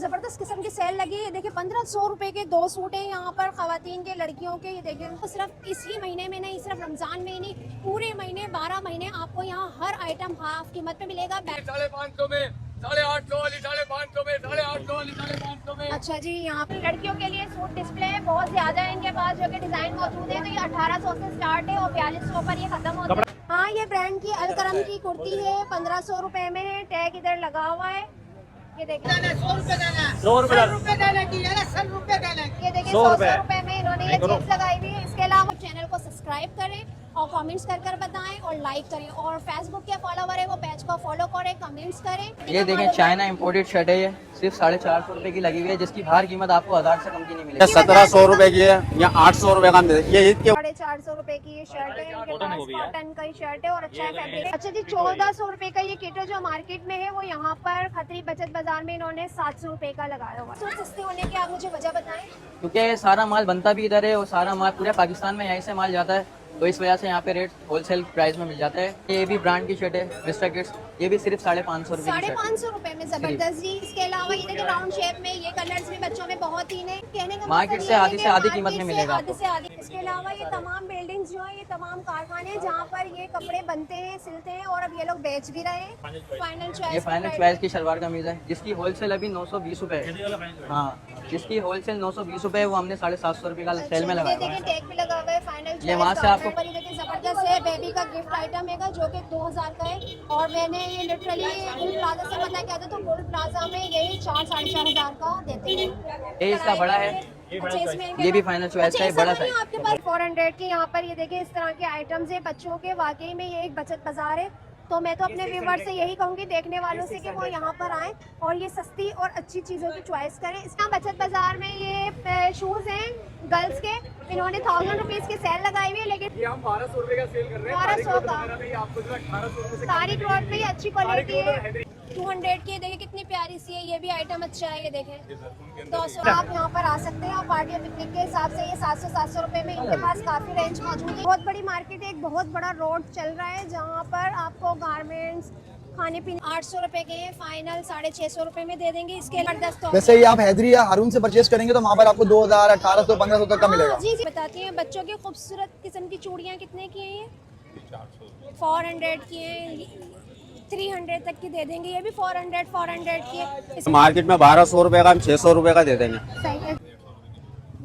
जबरदस्त किस्म की सेल लगी है। देखिए 1500 रुपए के 2 सूट है यहाँ पर खवातीन के, लड़कियों के। ये देखिए तो सिर्फ इसी महीने में नहीं, सिर्फ रमजान में ही नहीं, पूरे महीने 12 महीने आपको यहाँ हर आइटम हाफ कीमत पे मिलेगा। 550 में, 850 वाली 550 में, 850 वाली 550 में। अच्छा जी, यहाँ पे लड़कियों के लिए सूट डिस्प्ले है, बहुत ज्यादा है इनके पास जो कि डिजाइन मौजूद है। तो ये 1800 से स्टार्ट है और 4200 पर ये खत्म होता है। हाँ, ये ब्रांड की अलकरम की कुर्ती है, 1500 रुपए में है। टैग इधर लगा हुआ है, ये देखिए 100 रुपए देना, 100 रुपए ये देखिए 100 रुपए में इन्होंने ये चीज लगाई हुई है। इसके अलावा चैनल को सब्सक्राइब करें और कमेंट्स कर बताएं और लाइक करें, और फेसबुक के फॉलोवर है वो पेज को फॉलो करें, कमेंट्स करें। ये देखें चाइना इंपोर्टेड शर्ट है, ये सिर्फ 450 रुपए की लगी हुई है, जिसकी बाहर कीमत आपको 1000 से कम की नहीं मिलेगी। 1700 रुपए की है या 800 रुपए का ये ईद के 450 रुपए की ये शर्ट है, इनके पास कॉटन का ही शर्ट है और अच्छा फैब्रिक। अच्छा जी, 1400 रुपए का ये किट जो मार्केट में है वो यहाँ पर खतरी बचत बाजार में इन्होंने 700 रुपए का लगाया हुआ है। सस्ते होने की आप मुझे वजह बताएं। क्योंकि सारा माल बनता भी इधर है और सारा माल पूरे पाकिस्तान में यहीं से माल जाता है, तो इस वजह से यहाँ पे रेट होलसेल प्राइस में मिल जाता है। ये भी ब्रांड की शर्ट है विस्टा किड्स, ये भी सिर्फ 550 रुपए की शर्ट है। 550 रुपए में जबरदस्त जी। इसके अलावा ये देखिए राउंड शेप में ये कलर्स भी बच्चों में बहुत ही ने कहने का मार्केट मतलब से ये है आधी कि से आधी मार्केट कीमत में से मिलेगा आधी से आधी। इसके अलावा ये तमाम बिल्डिंग्स जो है, ये तमाम कारखाने जहाँ पर ये कपड़े बनते हैं, सिलते हैं और अब ये लोग बेच भी रहे हैं। ये फाइनल चॉइस की शलवार कमीज है, जिसकी होलसेल अभी 920 रुपए है। हाँ, जिसकी होलसेल 920 रुपए है, वो हमने 750 रुपए का सेल में लगाया हुआ है। टैग भी लगा हुआ है फाइनल। ये वहाँ से आपको जबरदस्त है, बेबी का गिफ्ट आइटम है जो कि 2000 का है। और मैंने ये लिटरली गुल प्लाजा से पता किया था, तो गुल प्लाजा में यही 4-4.5 का देते हैं। ये इसका बड़ा है, ये भी फाइनल चॉइस का है, बड़ा साइज। आपके पास 400 के यहाँ पर ये देखिए इस तरह के आइटम्स है बच्चों के। वाकई में ये एक बचत बाजार है, तो मैं तो अपने व्यूअर से यही कहूँगी, देखने वालों से, कि वो यहाँ पर आएँ और ये सस्ती और अच्छी चीज़ों की चॉइस करें। इसका बचत बाजार में ये शूज़ हैं गर्ल्स के, इन्होंने 1000 रुपीज़ की सेल लगाई हुई है, लेकिन ये हम 1200 रुपए का सेल कर रहे हैं। 1200 का आपको जो 1800 रुपए से सारी क्लॉथ में अच्छी क्वालिटी है। 200 की देखिए कितनी प्यारी सी है, ये भी आइटम अच्छा है। ये देखें 200 आप यहाँ पर आ सकते हैं और पार्टी और पिकनिक के हिसाब से ये 700 रुपए में इनके पास काफ़ी रेंज मौजूद है। बहुत बड़ी मार्केट है, एक बहुत बड़ा रोड चल रहा है जहाँ पर आपको गारमेंट्स, खाने पीने 800 रुपए के हैं, फाइनल 650 रुपए में दे देंगे। इसके अलावा वैसे ही आप हैदरी या हारून से परचेज करेंगे तो वहाँ पर आपको 2000, 1800, 1500 तक का मिलेगा। जी जी बताती हैं। बच्चों की खूबसूरत किस्म की चूड़ियाँ कितने की हैं? ये 400 की हैं, 300 तक की दे देंगे। ये भी 400 की है। मार्केट में 1200 रुपए का हम 600 रुपए का दे देंगे। सही है,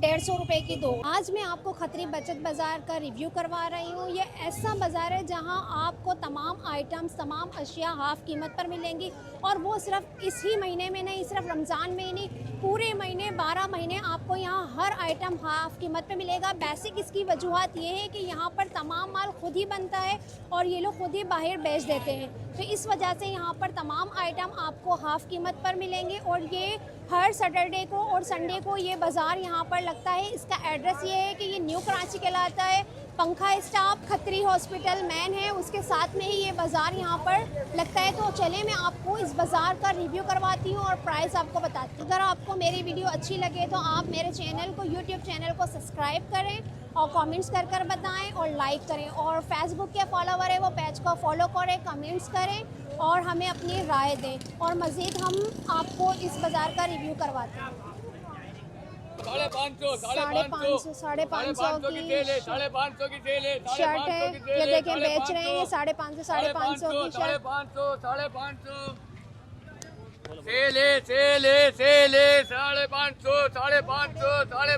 150 रुपए की 2। आज मैं आपको खतरी बचत बाजार का रिव्यू करवा रही हूँ। ये ऐसा बाजार है जहाँ आपको तमाम आइटम्स, तमाम अशिया हाफ कीमत पर मिलेंगी, और वो सिर्फ इसी महीने में नहीं, सिर्फ रमज़ान में ही नहीं, पूरे महीने 12 महीने आपको यहाँ हर आइटम हाफ कीमत पे मिलेगा। बेसिक इसकी वजूहत ये है कि यहाँ पर तमाम माल खुद ही बनता है और ये लोग खुद ही बाहर बेच देते हैं, तो इस वजह से यहाँ पर तमाम आइटम आपको हाफ कीमत पर मिलेंगे। और ये हर सैटरडे को और संडे को ये बाज़ार यहाँ पर लगता है। इसका एड्रेस ये है कि ये न्यू कराची कहलाता है। पंखा स्टाफ खतरी हॉस्पिटल मैन है, उसके साथ में ही ये बाज़ार यहाँ पर लगता है। तो चले मैं आपको इस बाज़ार का रिव्यू करवाती हूँ और प्राइस आपको बताती हूँ। अगर आपको मेरी वीडियो अच्छी लगे तो आप मेरे चैनल को, यूट्यूब चैनल को सब्सक्राइब करें और कमेंट्स कर बताएं और लाइक करें, और फेसबुक के फॉलोवर है वो पेज को फॉलो करें, कमेंट्स करें और हमें अपनी राय दें, और मज़ीद हम आपको इस बाज़ार का रिव्यू करवाते हैं। 550 550 की शर्ट है, ये देखें बेच रहे हैं। ये 550 की शर्ट। 550 सेल है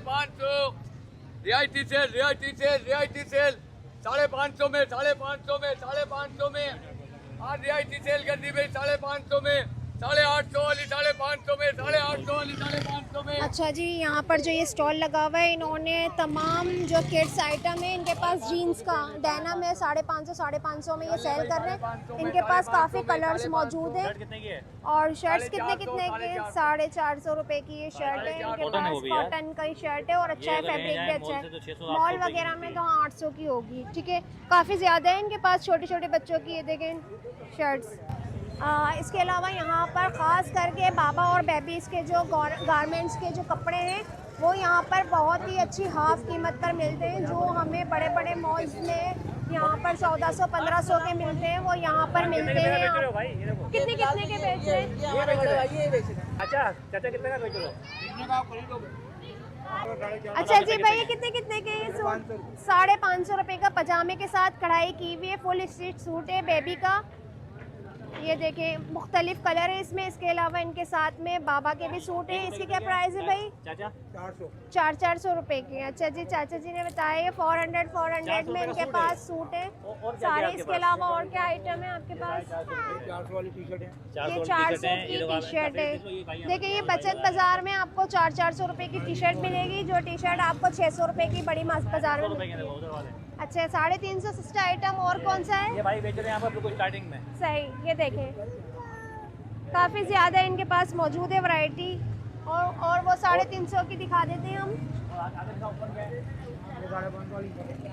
550 रियायती सेल 550 में 550 में आज रियायती सेल कर दी भाई 550 में, 850 वाली 550 में, 850 वाली 550 में। अच्छा जी, यहाँ पर जो ये स्टॉल लगा हुआ है, इन्होंने तमाम जो किड्स आइटम है इनके पास, जीन्स का डेनिम है 550 में ये सेल कर रहे हैं। इनके पास काफ़ी कलर्स मौजूद हैं। और शर्ट्स कितने के? 450 रुपए की ये शर्ट है। इनके पास कॉटन का ही शर्ट है और अच्छा है, फैब्रिक भी अच्छा है। मॉल वगैरह में तो 800 की होगी, ठीक है, काफ़ी ज़्यादा है इनके पास। छोटे छोटे बच्चों की ये देखें शर्ट्स। इसके अलावा यहाँ पर ख़ास करके बाबा और बेबीज़ के जो गारमेंट्स के जो कपड़े हैं वो यहाँ पर बहुत ही अच्छी हाफ कीमत पर मिलते हैं। जो हमें बड़े बड़े मॉल्स में यहाँ पर 1400-1500 के मिलते हैं, वो यहाँ पर मिलते हैं। कितने के बेच रहे हैं? अच्छा चाचा कितने का बेच रहे हो? अच्छा जी भैया कितने कितने के ये सूट? 550 रुपए का पजामे के साथ कढ़ाई की हुई है, फुल स्टिच सूट है बेबी का। ये देखें मुख्तलिफ कलर है इसमें। इसके अलावा इनके साथ में बाबा के भी सूट हैं। इसकी क्या प्राइस है भाई? चाचा 400 रुपए के। अच्छा जी चाचा जी ने बताया ये 400 में इनके पास सूट है सारे। इसके अलावा और क्या आइटम है आपके पास? 400 वाली टी शर्ट है, ये 400 की टी शर्ट है। देखिए ये बचत बाजार में आपको 400 रुपए की टी शर्ट मिलेगी, जो टी शर्ट आपको 600 रुपए की बड़ी बाजार में मिलती है। अच्छा 350 सस्ता आइटम और कौन सा है? ये भाई बेच रहे हैं यहाँ पर बिल्कुल स्टार्टिंग में। सही, ये देखें काफ़ी ज़्यादा इनके पास मौजूद है वैरायटी। और वो 350 की दिखा देते हैं हम।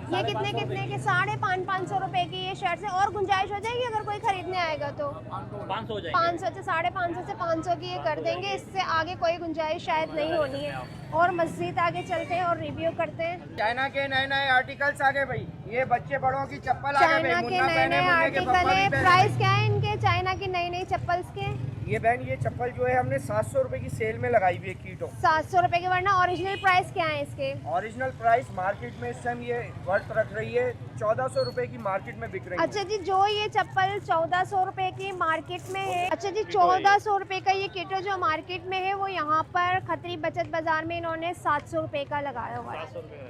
ये कितने कितने के? 550 रुपए की ये शर्ट है। और गुंजाइश हो जाएगी अगर कोई खरीदने आएगा तो? 500 हो जाएगी। 500 से 550 से 500 की ये कर देंगे। इससे आगे कोई गुंजाइश शायद नहीं होनी है। और मस्जिद आगे चलते हैं और रिव्यू करते हैं। चाइना के नए नए आर्टिकल्स आ गए भाई। ये बच्चे बड़ों की चप्पल आ गए चाइना भाई। के मुन्ना नए पहने, नए मुन्ने के आर्टिकल पापा है। भी पहने। प्राइस क्या है इनके चाइना की नई नई चप्पल्स के? ये बहन ये चप्पल जो है हमने 700 रुपए की सेल में लगाई हुई है कीटो। 700 रुपए के। वरना ओरिजिनल प्राइस क्या है इसके? ओरिजिनल प्राइस मार्केट में इस टाइम ये वर्थ रख रही है 1400 रुपए की मार्केट में बिक रही है। अच्छा जी जो ये चप्पल 1400 रुपए की मार्केट में है। अच्छा जी 1400 रुपए का ये किटो जो मार्केट में है वो यहाँ पर खतरी बचत बाजार में इन्होंने 700 रुपए का लगाया हुआ है।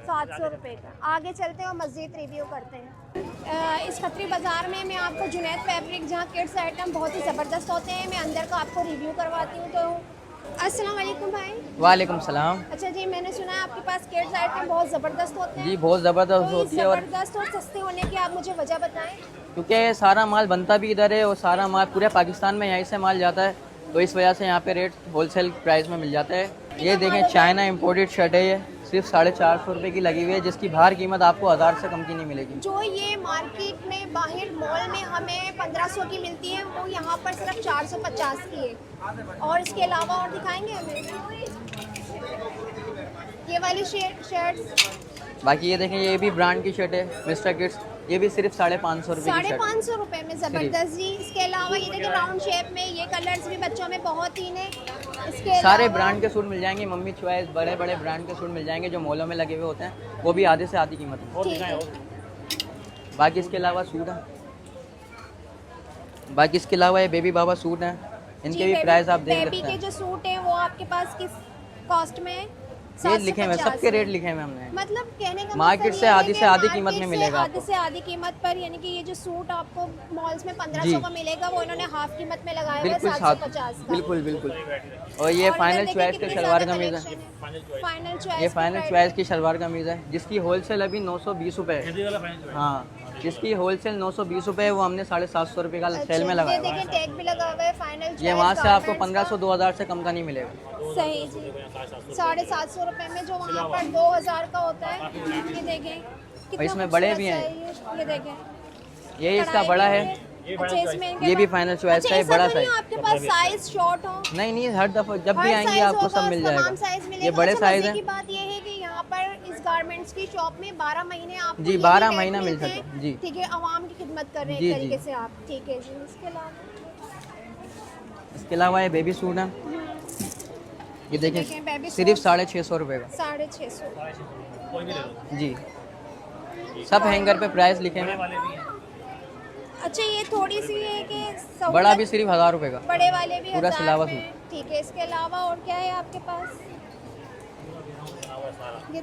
700 रुपए का। आगे चलते हैं और मस्जिद रिव्यू करते हैं। इस खतरी बाजार में मैं आपको जुनैद फैब्रिक जहाँ किड्स आइटम बहुत ही ज़बरदस्त होते हैं, मैं अंदर का आपको रिव्यू करवाती हूँ। तो अस्सलाम वालेकुम भाई। वालेकुम सलाम। अच्छा जी मैंने सुना है आपके पास किड्स आइटम बहुत ज़बरदस्त होते हैं। जी बहुत ज़बरदस्त तो होती है। और ज़बरदस्त और सस्ते होने की आप मुझे वजह बताएं। क्योंकि सारा माल बनता भी इधर है और सारा माल पूरे पाकिस्तान में यहीं से माल जाता है, तो इस वजह से यहाँ पे रेट होलसेल प्राइस में मिल जाता है। ये देखें चाइना इम्पोर्टेड शर्ट है, ये सिर्फ 450 रुपए की लगी हुई है, जिसकी बाहर कीमत आपको 1000 से कम की नहीं मिलेगी। जो ये मार्केट में बाहर मॉल में हमें 1500 की मिलती है वो यहाँ पर सिर्फ 450 की है। और इसके अलावा और दिखाएंगे हमें ये वाली शर्ट्स। बाकी ये देखें ये भी ब्रांड की शर्ट है मिस्टर किड्स, ये भी सिर्फ 550 रुपए की शर्ट। 550 रुपए में ज़बरदस्त जी। इसके अलावा ये देखिए राउंड शेप में ये कलर्स भी बच्चों में बहुत ही ने। इसके सारे अलावा ब्रांड के सूट मिल जाएंगे, मम्मी चॉइस बड़े बड़े ब्रांड के सूट मिल जाएंगे जो मॉलों में लगे हुए होते हैं, वो भी आधे से आधी कीमत में। ठीक है। बाकी इसके अलावा सूट है, बाकी इसके अलावा ये बेबी बाबा सूट हैं, इनके भी प्राइस आप देख बेबी सकते के हैं। जो सूट है वो आपके पास किस कॉस्ट में है? ये लिखे हुए सबके रेट लिखे हुए हमने। मतलब कहने का मार्केट मतलब से ये है आधी कि से आधी मार्केट कीमत में से मिलेगा आधी आपको। से आधी कीमत पर, यानी कि ये जो सूट आपको मॉल्स में 1500 जी। का मिलेगा वो इन्होंने हाफ कीमत में लगाया हुआ है बिल्कुल 750 का। बिल्कुल बिल्कुल। और ये फाइनल चॉइस के शलवार कमीज है, फाइनल चॉइस ये फाइनल चॉइस की शलवार कमीज है जिसकी होलसेल अभी 920 रुपए है। हाँ जिसकी होलसेल 920 रुपए है, वो हमने 750 रुपए का सेल में लगाया हुआ है। देखिए टैग भी लगा हुआ है फाइनल। ये वहाँ से आपको 1500-2000 से कम का नहीं मिलेगा। सही जी। 750 रुपए में जो वहाँ पर 2000 का होता है। ये देखें कितना इसमें बड़े भी हैं। खूबसूरत सा है ये देखें ये इसका बड़ा है, अच्छा इसमें इनके ये भी पास- फाइनल चॉइस अच्छा, का है, ऐसा बड़ा तो नहीं साइज। आपके पास साइज शॉर्ट हो? नहीं नहीं, हर दफा जब भी हर आएंगे size आपको होगा, सब मिल तमाम जाएगा। size मिलेगा। ये बड़े अच्छा, साइज मजे हैं। की बात ये है कि यहाँ पर इस गारमेंट्स की शॉप में 12 महीने आपको जी, ये 12 भी महीना रेट मिल मिलते सकता है, हैं। जी। ठीक है, आवाम की खिदमत कर रहे हैं जी, एक जी। तरीके से आप। ठीक है जी। इसके अलावा इसके अलावा ये बेबी सूट है, ये देखें, देखिए baby सिर्फ सूट। 650 रुपए का। 650। जी सब हैंगर पे प्राइस लिखे हैं। अच्छा ये थोड़ी सी है कि सहूलत- बड़ा भी सिर्फ 1000 रुपए का। बड़े वाले भी पूरा 1000 सिलावा में। सूट। ठीक है। इसके अलावा और क्या है आपके पास? ये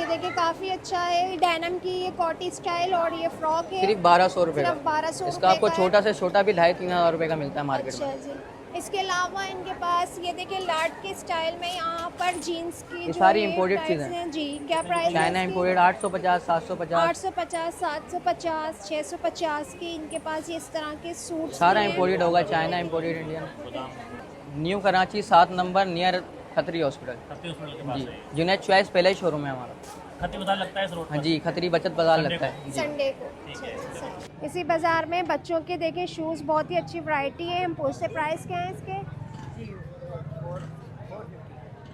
देखिए काफ़ी अच्छा है। डेनिम की ये कोटी स्टाइल और ये फ्रॉक है सिर्फ 1200 रुपए सिर्फ का। 1200 इसका आपको रुपए का है। छोटा से छोटा भी 2500-3000 रुपए का मिलता है मार्केट अच्छा में। जी। इसके अलावा इनके पास ये देखिए लाट के स्टाइल में यहाँ पर जीन्स की ये जो सारी ये imported types चीज़ें हैं। जी क्या प्राइस चाइना इम्पोर्टेड 850, 750 850, 750, 650 की इनके पास ये इस तरह के सूट सारा इम्पोर्टेड होगा। China imported Indian. New Karachi 7 number near Khatri hospital. जी जुनैद चॉइस पहले ही शोरूम है हमारा। खत्ती बाजार लगता है इस रोड हाँ जी खतरी बचत बाजार लगता है जी। संडे को। इसी बाज़ार में बच्चों के देखें शूज़ बहुत ही अच्छी वैरायटी है। हम पूछते प्राइस क्या है इसके?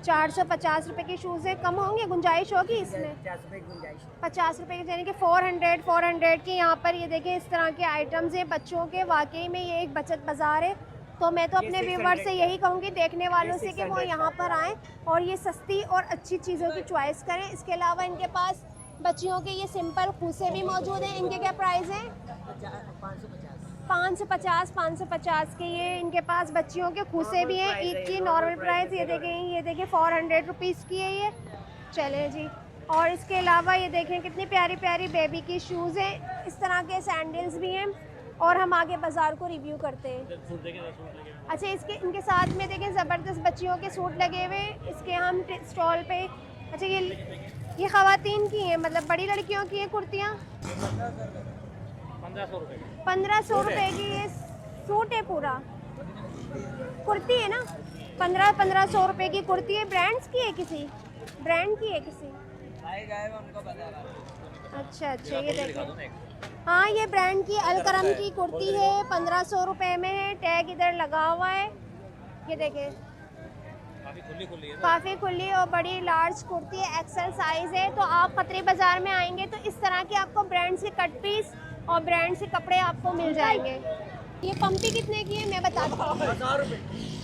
450 रुपए के शूज़ है। कम होंगे? गुंजाइश होगी इसमें? 50 रुपए के, यानी कि 400 के यहाँ पर ये देखें इस तरह के आइटम्स हैं बच्चों के। वाकई में ये एक बचत बाज़ार है तो मैं तो अपने व्यूवर से यही कहूँगी, देखने वालों से, कि वो यहाँ पर आएँ और ये सस्ती और अच्छी चीज़ों की चॉइस करें। इसके अलावा इनके पास बच्चियों के ये सिंपल खूसे भी मौजूद हैं। इनके क्या प्राइस हैं? 550 के ये इनके पास बच्चियों के खूसे भी हैं। ईद की नॉर्मल प्राइस ये देखें 400 रुपीज़ की है ये। चले जी। और इसके अलावा ये देखें कितनी प्यारी प्यारी बेबी की शूज़ हैं, इस तरह के सैंडल्स भी हैं। और हम आगे बाज़ार को रिव्यू करते हैं। अच्छा, इनके साथ में देखें ज़बरदस्त बच्चियों के सूट लगे हुए इसके हम स्टॉल पे। अच्छा, ये ख़वातीन की हैं, मतलब बड़ी लड़कियों की हैं कुर्तियाँ। 1500 रुपये की ये सूट है, पूरा कुर्ती है ना। 1500 रुपये की कुर्ती है। ब्रांड्स की है, किसी ब्रांड की है किसी। अच्छा, ये देखिए, हाँ ये ब्रांड की अलकरम की कुर्ती है, 1500 रुपये में है। टैग इधर लगा हुआ है, ये देखें काफ़ी खुली और बड़ी लार्ज कुर्ती है, एक्सेल साइज़ है। तो आप खतरी बाज़ार में आएंगे तो इस तरह के आपको ब्रांड से कट पीस और ब्रांड से कपड़े आपको मिल जाएंगे। ये पंपी कितने की है मैं बता दूँ?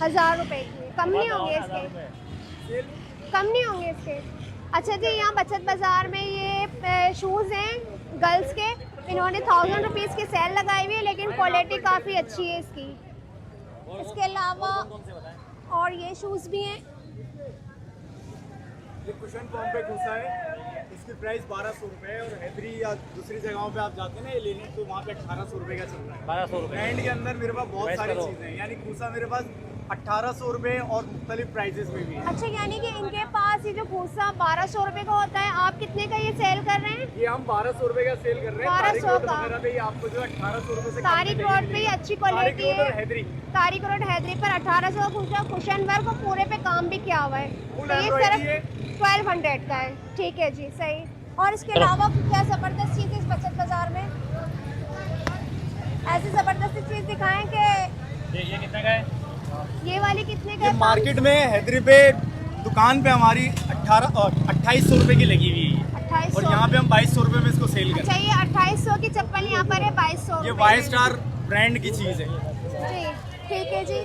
1000 रुपये की। कम नहीं होंगे इसके? कम नहीं होंगे इसके? अच्छा जी, यहाँ बचत बाज़ार में ये शूज़ हैं गर्ल्स के, इन्होंने 1000 रुपीज़ की सेल लगाई हुई है, लेकिन क्वालिटी काफ़ी अच्छी है इसकी। इसके अलावा और ये शूज़ भी हैं। ये कुशन फॉर्म पे घुसा है, इसकी प्राइस 1200 रुपये है। और हैदरी या दूसरी जगहों पे आप जाते हैं ना ये लेने, तो वहाँ पे 1800 रुपये का चल रहा है। 1200 रुपये। ब्रांड के अंदर मेरे पास बहुत सारी चीज़ें हैं, यानी खूसा मेरे पास 1800 रुपये और मुख्तलिफ प्राइजेस में भी है। अच्छा, यानी कि इनके पास ये जो खूसा 1200 रुपये का होता है, आप कितने का ये सेल कर रहे हैं? ये हम 1200 रुपये का सेल कर रहे हैं। 1200 का पे आपको जो 1800 रुपये से तारिक रोड पे अच्छी क्वालिटी है। तारिक रोड हैदरी पर 1800 का खूसा, कुशन वर्क और पूरे पे काम भी किया हुआ है। तो ये सिर्फ 1200 का है। ठीक है जी, सही। और इसके अलावा क्या ज़बरदस्त चीज़ इस बचत बाज़ार में? ऐसी ज़बरदस्त चीज़ दिखाएं कि ये कितने का है? ये वाली कितने का ये है? मार्केट में हैदरी पे दुकान पे हमारी 2800 रुपये की लगी हुई है, 2800। और यहाँ पे हम 2200 रुपये में इसको सेल करते अच्छा, ये 2800 की चप्पल यहाँ पर है, 2200 हैं। ये रुपये वाई में। स्टार ब्रांड की चीज़ है जी, ठीक है जी।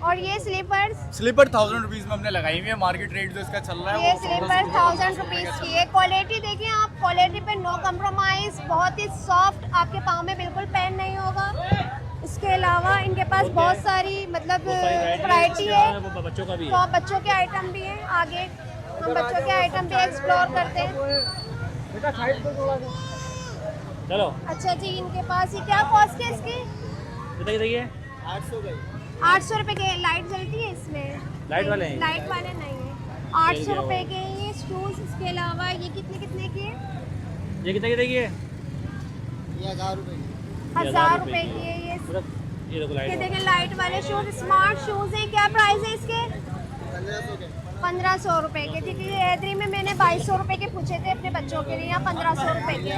और ये स्लीपर्स? स्लीपर 1000 रुपीज़ में हमने लगाई हुई है। मार्केट रेट जो इसका चल रहा है ये वो स्लीपर 1000 रुपीज़ की है। क्वालिटी देखिए आप, क्वालिटी पे नो कम्प्रोमाइज़, बहुत ही सॉफ्ट, आपके पाँव में बिल्कुल पेन नहीं होगा। इसके अलावा इनके पास बहुत सारी मतलब वैरायटी है। वो बच्चों का भी है। तो बच्चों के आइटम भी हैं। आगे हम बच्चों के आइटम भी एक्सप्लोर करते हैं। चलो। अच्छा जी, इनके पास ये क्या कॉस्ट है इसकी? बताइए। 800 रुपये के। लाइट जलती है इसमें? लाइट वाले हैं? लाइट वाले नहीं है। 800 रुपये के ये शूज़। इसके अलावा ये कितने की है? ये कितने की है? ये 1000 रुपये की है ये। ये देखो लाइट। ये देखें लाइट वाले शूज़, स्मार्ट शूज़ हैं। क्या प्राइस है इसके? 1500 रुपये के। ठीक है, हैदरी में मैंने 2200 रुपये के पूछे थे अपने बच्चों के लिए, यहाँ 1500 रुपये के।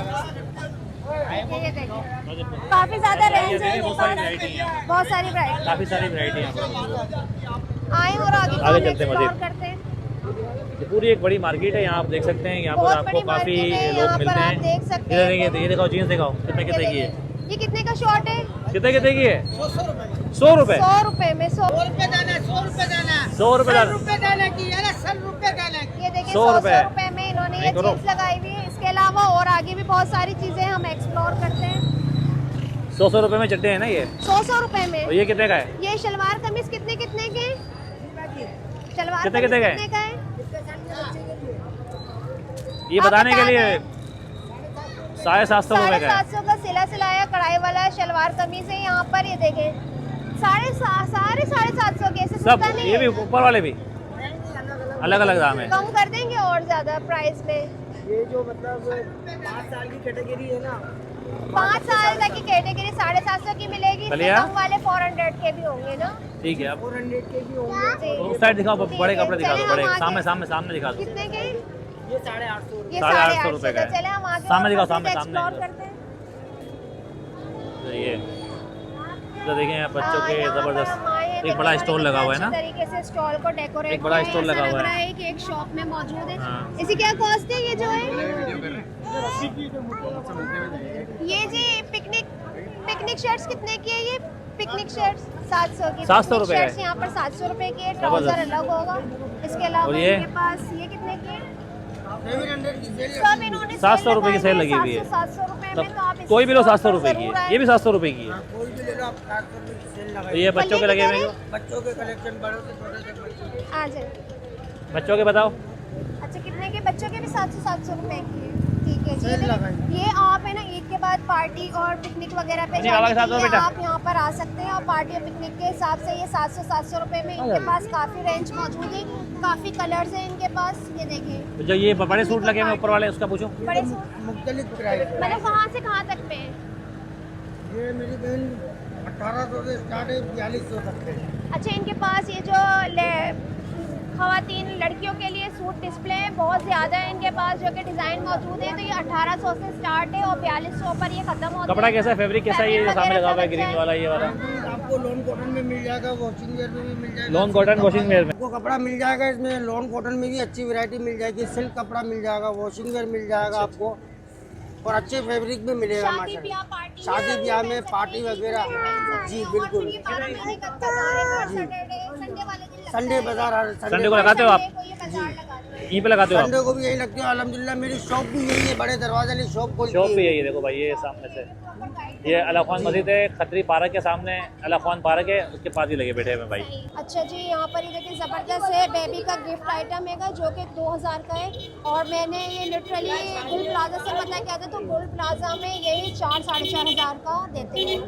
ये देखिए काफ़ी ज़्यादा रेंज है इनके पास, बहुत सारी वैरायटी, काफ़ी सारी वैरायटी है। आए और आगे चलते हैं एक्सप्लोर करते हैं। ये पूरी एक बड़ी मार्केट है, यहाँ आप देख सकते हैं। यहाँ पर बहुत आपको बड़ी काफ़ी मार्केट है, लोग यहाँ पर मिलते आप हैं। देख सकते इधर हैं। देखिए, ये दिखाओ जीन्स दिखाओ कितने की है? ये कितने का शॉर्ट है? कितने की है? 100 रुपये। 100 रुपये में 100 रुपये दाना। ये देखिए 100 100 रुपये में इन्होंने ये नहीं करो। चीज़ लगाई हुई है। इसके अलावा और आगे भी बहुत सारी चीज़ें हम एक्सप्लोर करते हैं। 100 रुपये में चड्डे हैं ना ये? 100 रुपये में। और ये कितने का है? ये शलवार कमीज कितने के? शलवार कितने कमीज का है? कितने का है? ये आप बताने के बता लिए दें। 750 रुपये का है। 750 का सिला सिलाया कढ़ाई वाला शलवार कमीज है यहाँ पर। ये देखें साढ़े 750 के। ऐसे सब सस्ता नहीं ये भी है। ऊपर वाले भी अलग अलग दाम है। कम कर देंगे और ज़्यादा प्राइस में। ये जो मतलब 5 साल की कैटेगरी है ना, 5 साल तक की कैटेगरी 750 की मिलेगी। इससे चलिए। कम वाले 400 के भी होंगे ना? ठीक है। अब 400 के भी होंगे। जी। उस साइड दिखाओ, ठीक बड़े है, कपड़े दिखा चलें दो, बड़े हम आगे। सामने दिखा दो। कितने के? ये 850 ये 850 रुपये का है। चले हम आगे सामने और दिखाओ, मज़ीद सामने एक्सप्लोर करते हैं। तो ये तो देखें यहाँ बच्चों के यहाँ पर हम आए हैं, ज़बरदस्त देखने एक बड़ा वाले स्टॉल लगा हुआ है कितना ना। अच्छी तरीके से स्टॉल को डेकोरेट एक बड़ा किया है। स्टॉल ऐसा लगा लग हुआ है। रहा है कि एक शॉप में मौजूद है। हाँ। इसी क्या कॉस्ट है ये जो है? ये जी पिकनिक शर्ट्स कितने की है? ये पिकनिक शर्ट्स 700 की 700 रुपए शर्ट्स है। यहाँ पर 700 रुपए की है, ट्राउजर अलग होगा। इसके अलावा और ये? इनके पास ये कितने की है? सब इन्होंने 700 रुपए की सेल लगी हुई है। 700 रुपए में तो आप तब कोई भी लो 700 रुपए की जरूर है, आए। ये भी 700 रुपए की है। कोई भी ले लो आप 700 रुपए की सेल तो लगाइए। ये बच्चों के लगे हुए हैं जो? बच्चों के कलेक्शन बड़ों से छोटे तक बच्चों के। आ जाए। बच्चों के बताओ। अच्छा कितने के? बच्चों के भी 700 रुपए की है। ठीक है सेल जी। लगाइए। ये आप है ना ईद के बाद पार्टी और पिकनिक वगैरह पे नहीं, बाबा के जाने साथ के हो लिए बेटा। आप यहाँ पर आ सकते हैं और पार्टी और पिकनिक के हिसाब से ये 700 रुपए में इनके पास काफ़ी रेंज मौजूद है, काफ़ी कलर्स हैं इनके पास। ये देखिए तो जो ये बड़े सूट लगे हुए हैं ऊपर वाले उसका पूछो। बड़े सूट मुख्तलिफ प्राइस है। मतलब कहाँ से कहाँ तक पे है? ये मेरी बहन 1800 से स्टार्ट है 4200 तक है। अच्छा इनके पास ये जो खवातीन लड़कियों के लिए सूट डिस्प्ले है बहुत ज़्यादा है इनके पास, जो कि डिज़ाइन मौजूद है। तो ये 1800 से स्टार्ट है और 4200 पर ये ख़त्म होता है। कपड़ा कैसा है, फैब्रिक कैसा है? ये जो सामने लगा हुआ है ग्रीन वाला, ये वाला आपको लॉन कॉटन में मिल जाएगा, वॉशिंग वेयर में भी मिल जाएगा। लॉन कॉटन वॉशिंग वेयर में। आपको कपड़ा मिल जाएगा इसमें, लॉन कॉटन में भी अच्छी वैरायटी मिल जाएगी, सिल्क कपड़ा मिल जाएगा, वॉशिंग वेयर मिल जाएगा आपको और अच्छे फैब्रिक भी मिलेगा। शादी माशाल्लाह ब्याह पार्टी शादी ब्याह में पार्टी वगैरह जी बिल्कुल। संडे बाजार हर संडे को लगाते हो आप? आप यहीं पे लगाते हो आप? संडे को भी यही लगती है। अल्हम्दुलिल्लाह मेरी शॉप भी यही है, बड़े दरवाजे वाली शॉप खोली शॉप भी यही है, देखो भाई ये सामने से ये अला खान मस्जिद है, खतरी पार्क के सामने अला खान पार्क है, उसके पास ही लगे बैठे हैं भाई। अच्छा जी यहाँ पर ये देखिए ज़बरदस्त है, बेबी का गिफ्ट आइटम है जो कि 2000 का है और मैंने ये लिटरली गुल प्लाजा से पता किया था, तो गुल प्लाजा में यही 4-4.5 का देते हैं।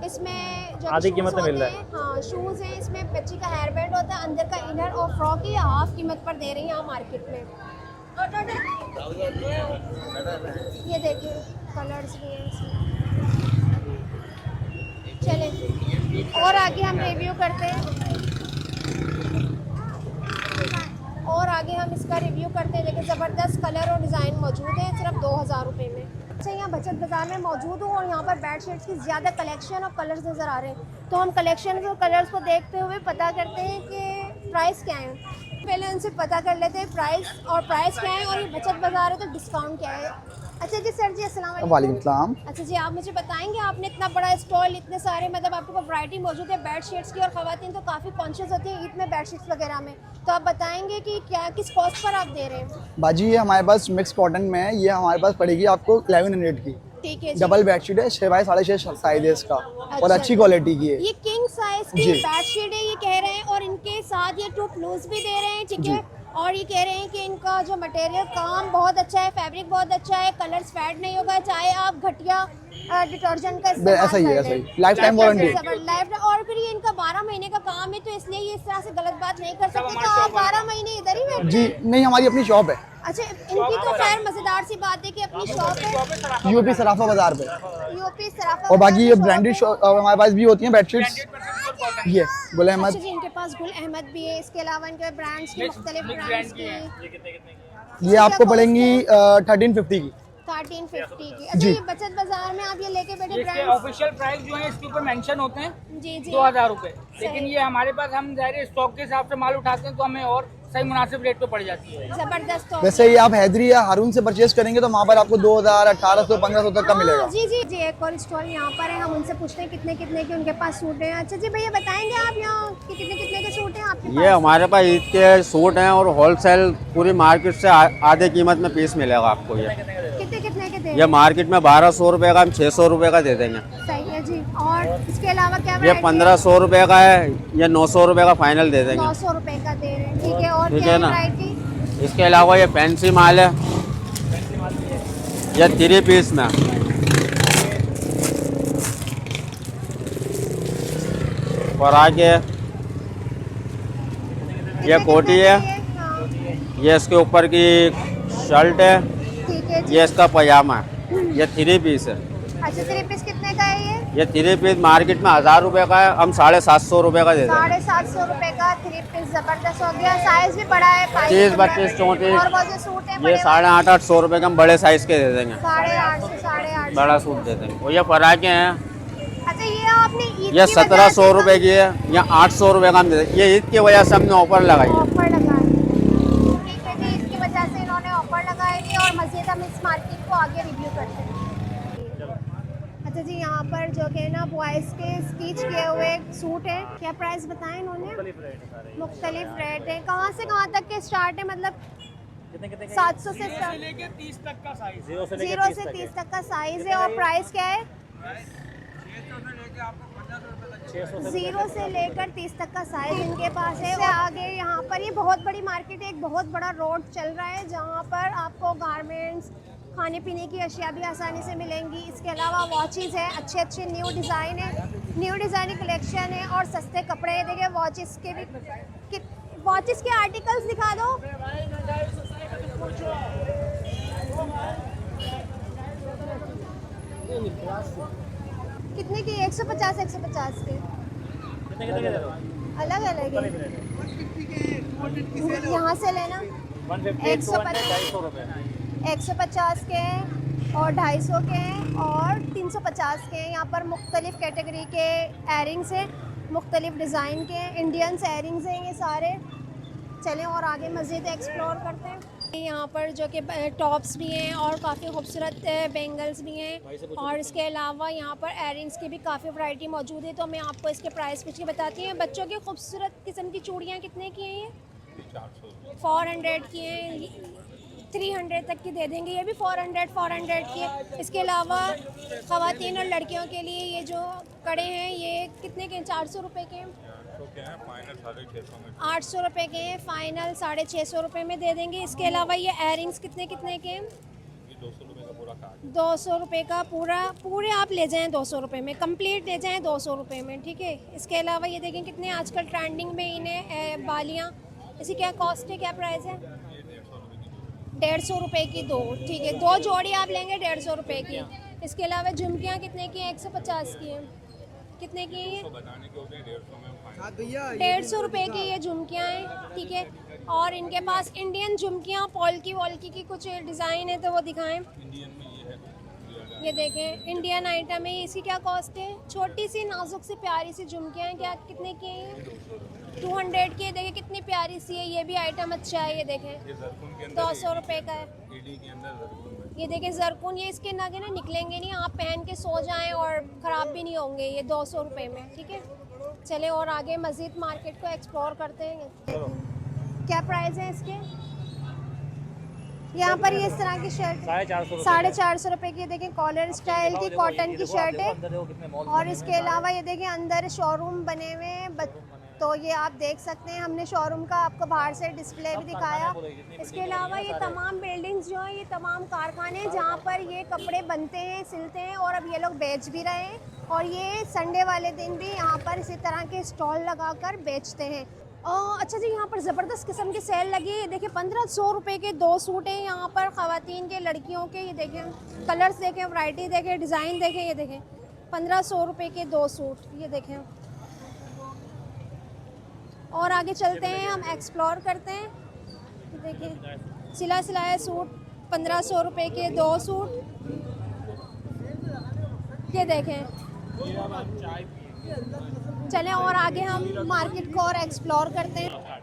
इसमें जो आधी shoes कीमत में मिल रहा होते है। हैं, हाँ शूज़ हैं, इसमें बच्ची का हेयर बैंड होता है, अंदर का इनर और फ्रॉक ये हाफ कीमत पर दे रही हैं यहाँ मार्केट में। ये देखिए कलर्स भी हैं इसमें। चलें और आगे हम रिव्यू करते हैं, और आगे हम इसका रिव्यू करते हैं। देखिए ज़बरदस्त कलर और डिज़ाइन मौजूद है सिर्फ 2000 रुपये में। अच्छा यहाँ बचत बाज़ार में मौजूद हूँ और यहाँ पर बेडशीट्स की ज़्यादा कलेक्शन और कलर्स नज़र आ रहे हैं, तो हम कलेक्शन और कलर्स को देखते हुए पता करते हैं कि प्राइस क्या है। पहले उनसे पता कर लेते हैं प्राइस क्या है और ये बचत बाज़ार है तो डिस्काउंट क्या है। अच्छा जी सर जी अस्सलाम वालेकुम। वालेकुम सलाम। अच्छा जी आप मुझे बताएंगे, आपने इतना बड़ा स्टॉल, इतने सारे मतलब आपके पास वैरायटी मौजूद है बेडशीट्स की और ख़वातीन तो काफ़ी कॉन्शियस होती है ईद में बेडशीट्स वगैरह में, तो आप बताएंगे कि क्या किस कॉस्ट पर आप दे रहे हैं? बाजी ये हमारे पास मिक्स कॉटन में है, ये हमारे पास पड़ेगी आपको 1100 की। ठीक है जी। डबल बेडशीट है, 6 बाई 6.5 साइज है इसका और अच्छा। अच्छी क्वालिटी की है। ये किंग साइज की जी। बेडशीट है ये कह रहे हैं और इनके साथ ये 2 पिलोज भी दे रहे हैं, ठीक है। और ये कह रहे हैं कि इनका जो मटेरियल काम बहुत अच्छा है, फैब्रिक बहुत अच्छा है, कलर्स फेड नहीं होगा चाहे आप घटिया डिटर्जेंट का इस्तेमाल ऐसा ही है, कर ऐसा ही लें। Life time warranty. और फिर ये इनका 12 महीने का काम है, तो इसलिए ये इस तरह से गलत बात नहीं कर सकते कि आप 12 महीने इधर ही बैठे। जी नहीं, हमारी अपनी शॉप है अच्छा इनकी तो खैर मजेदार सी बात है कि अपनी शॉप है यूपी सराफा बाजार पे, यूपी सराफा और बाकी ये बाजार में ब्रांडेड शॉप है। हमारे पास भी होती हैं बेडशीट्स। ये गुल अच्छा अहमद, जी इनके पास गुल अहमद भी है, इसके अलावा इनके ब्रांड्स की मुख्तलिफ ब्रांड्स की ये आपको पड़ेंगी 1350 की। 1350 की। अच्छा जी। ये बचत बाजार में आप ये लेके बैठे इसके ब्रांड्स? ऑफिशियल प्राइस जो है इसके ऊपर मेंशन होते हैं जी जी 2000 रुपए, लेकिन ये हमारे पास हम ज़ाहिर स्टॉक के हिसाब से माल उठाते हैं तो हमें और सही मुनासिब रेट पे पड़ जाती है। जबरदस्त ऑफर। वैसे ये आप हैदरी या हारून से परचेज करेंगे तो वहाँ पर आपको 2000, 1800, 1500 तक का मिलेगा। हाँ, जी जी जी एक और स्टॉल यहाँ पर है, हम उनसे पूछते हैं कितने कितने के उनके पास सूट हैं। अच्छा जी भैया बताएंगे आप यहाँ कि कितने कितने के सूट हैं आपके ये पास? हमारे पास ईद के सूट हैं और होलसेल पूरी मार्केट से आधे कीमत में पीस मिलेगा आपको। ये कितने कितने के दे? ये मार्केट में 1200 रुपये का हम 600 रुपये का दे देंगे। सही है जी। और इसके अलावा क्या ये variety है? 1500 रुपये का है, ये 900 रुपये का फाइनल दे देंगे। 900 रुपए का दे रहे हैं, ठीक है। और ठीक क्या है है ना? वैरायटी? इसके अलावा ये फैंसी माल है, ये 3 पीस में। और आगे ये कोटी है, हाँ, ये इसके ऊपर की शर्ट है, ठीक है जी। ये इसका पजामा है, ये 3 पीस है। अच्छा 3 पीस कितने का है ये? ये 3 पीस मार्केट में 1000 रुपये का है, हम 750 रुपये का दे देंगे। 750 रुपए का 3 पीस जबरदस्त हो गया। साइज भी बड़ा है, 30, 32, 34। और वो जो सूट है ये 850-800 रुपये के हम बड़े साइज के दे देंगे, 850 850 बड़ा सूट दे देंगे। और ये फराके हैं, अच्छा ये आपने ईद ये की वजह 1700 से रुपये की है, या 800 रुपये का हम दे देंगे। ये ईद की वजह से हमने ऑफर लगाई है। ऑफर लगा है, ठीक है जी। इसकी वजह से इन्होंने ऑफर लगाए थे और मज़ीद हम इस मार्केट को आगे रिव्यू करते हैं। अच्छा जी यहाँ पर जो कि ना बॉयज़ के स्टिच किए हुए सूट है। क्या प्राइस बताएं इन्होंने? मुख्तलिफ रेट है। कहाँ से कहाँ तक के स्टार्ट है? मतलब कितने कितने 700 से स्टार्ट, लेके 30 तक का साइज, 0 से 0 से 30 तक का साइज है। और प्राइस क्या है? 0 से लेकर 30 तक का साइज इनके पास है। और आगे यहाँ पर ये बहुत बड़ी मार्केट है, एक बहुत बड़ा रोड चल रहा है जहाँ पर आपको गारमेंट्स, खाने पीने की अशिया भी आसानी से मिलेंगी। इसके अलावा वॉचेज़ है, अच्छे अच्छे न्यू डिज़ाइन है, न्यू डिज़ाइन कलेक्शन है और सस्ते कपड़े हैं। देखिए वॉचेज़ के भी, वॉचेज़ के आर्टिकल्स दिखा दो। कितने की? 150 150 के कितने कितने के दे दो? अलग अलग है। यहाँ से लेना 150 250 रुपए 150 के हैं और 250 के हैं और 350 के हैं। यहाँ पर मुख्तलिफ कैटेगरी के एयरिंग्स हैं, मुख्तलिफ डिज़ाइन के इंडियंस एयरिंग्स हैं ये सारे। चलें और आगे मज़ीद एक्सप्लोर करते हैं। यहाँ पर जो कि टॉप्स भी हैं और काफ़ी खूबसूरत बेंगल्स भी हैं और इसके अलावा यहाँ पर एयरिंग्स की भी काफ़ी वैरायटी मौजूद है। तो मैं आपको इसके प्राइस पूछ के बताती हूँ। बच्चों की खूबसूरत किस्म की चूड़ियाँ कितने की हैं? ये 400 की हैं, 300 तक की दे देंगे। ये भी 400 की है। इसके अलावा ख़वातीन और लड़कियों के लिए ये जो कड़े हैं ये कितने के हैं? 400 रुपये के हैं। 800 रुपये के हैं, फ़ाइनल 650 रुपये में दे देंगे। इसके अलावा ये एयरिंग्स कितने कितने के हैं? 200 रुपये का पूरे आप ले जाएं 200 रुपये में, कंप्लीट ले जाएं 200 रुपये में, ठीक है। इसके अलावा ये देखें कितने आजकल ट्रेंडिंग में इन्हें बालियाँ, इसकी क्या कॉस्ट है, क्या प्राइस है? 150 रुपये की दो, ठीक है। 2 जोड़ी आप लेंगे 150 रुपये की। इसके अलावा झुमकियाँ कितने की हैं? 150 की हैं। कितने की हैं? 150 रुपये की ये झुमकियाँ हैं, ठीक है। और इनके पास इंडियन झुमकियाँ पॉल्की वॉल्की की कुछ डिज़ाइन है तो वो दिखाएं। ये देखें इंडियन आइटम है। इसकी क्या कॉस्ट है? छोटी सी नाजुक सी प्यारी सी झुमकियाँ हैं। क्या कितने की हैं? 200 की। देखिए कितनी प्यारी सी है, ये भी आइटम अच्छा है। ये देखें 200 रुपये का है। ये देखें ज़रकुन, ये इसके नगे ना निकलेंगे नहीं, आप पहन के सो जाएं और ख़राब भी नहीं होंगे। ये 200 रुपये में, ठीक है। चले और आगे मज़ीद मार्केट को एक्सप्लोर करते हैं। क्या प्राइस है इसके? यहाँ पर ये इस तरह की शर्ट 450 रुपये की। देखें कॉलर स्टाइल की कॉटन की शर्ट है। और इसके अलावा ये देखें अंदर शोरूम बने हुए हैं, तो ये आप देख सकते हैं। हमने शोरूम का आपको बाहर से डिस्प्ले भी दिखाया। इसके अलावा ये तमाम बिल्डिंग्स जो हैं ये तमाम कारखाने हैं जहाँ पर ये कपड़े बनते हैं, सिलते हैं और अब ये लोग बेच भी रहे हैं। और ये संडे वाले दिन भी यहाँ पर इसी तरह के स्टॉल लगाकर बेचते हैं। अच्छा जी, यहाँ पर ज़बरदस्त किस्म की सेल लगी है। देखिए 1500 रुपये के 2 सूट हैं यहाँ पर, ख़वातीन के, लड़कियों के। ये देखें कलर्स देखें, वैरायटी देखें, डिज़ाइन देखें। ये देखें 1500 रुपये के 2 सूट, ये देखें। और आगे चलते हैं, हम एक्सप्लोर करते हैं। देखिए सिला सिलाया सूट 1500 रुपये के 2 सूट, ये देखें। चलें और आगे हम मार्केट को और एक्सप्लोर करते हैं।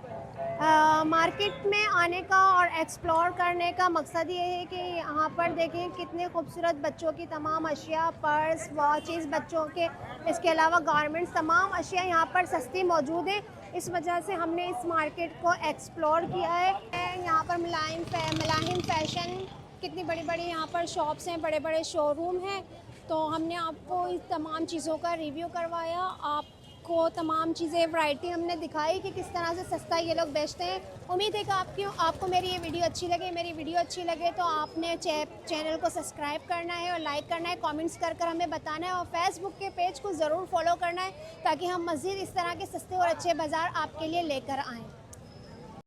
मार्केट में आने का और एक्सप्लोर करने का मकसद ये है कि यहाँ पर देखें कितने खूबसूरत बच्चों की तमाम अशिया, पर्स, वॉचेस बच्चों के, इसके अलावा गारमेंट्स, तमाम अशिया यहाँ पर सस्ती मौजूद है। इस वजह से हमने इस मार्केट को एक्सप्लोर किया है। यहाँ पर मुलाहिम फैशन, कितनी बड़ी बड़ी यहाँ पर शॉप्स हैं, बड़े बड़े शोरूम हैं। तो हमने आपको इस तमाम चीज़ों का रिव्यू करवाया, आपको तमाम चीज़ें, वैरायटी हमने दिखाई कि किस तरह से सस्ता ये लोग बेचते हैं। उम्मीद है कि आपको मेरी ये वीडियो अच्छी लगे। मेरी वीडियो अच्छी लगे तो आपने चैनल को सब्सक्राइब करना है और लाइक करना है, कमेंट्स कर हमें बताना है और फेसबुक के पेज को ज़रूर फॉलो करना है ताकि हम मज़ीद इस तरह के सस्ते और अच्छे बाज़ार आपके लिए लेकर आएँ।